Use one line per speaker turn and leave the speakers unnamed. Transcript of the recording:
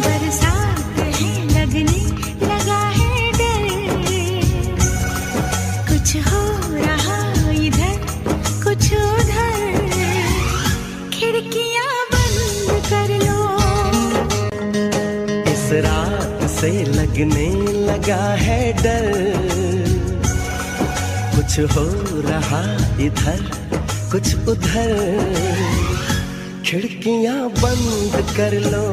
बरसात है लगने लगा है डर, कुछ हो रहा इधर कुछ उधर, खिड़कियां बंद कर लो।
इस रात से लगने लगा है डर, कुछ हो रहा इधर कुछ उधर, खिड़कियां बंद कर लो।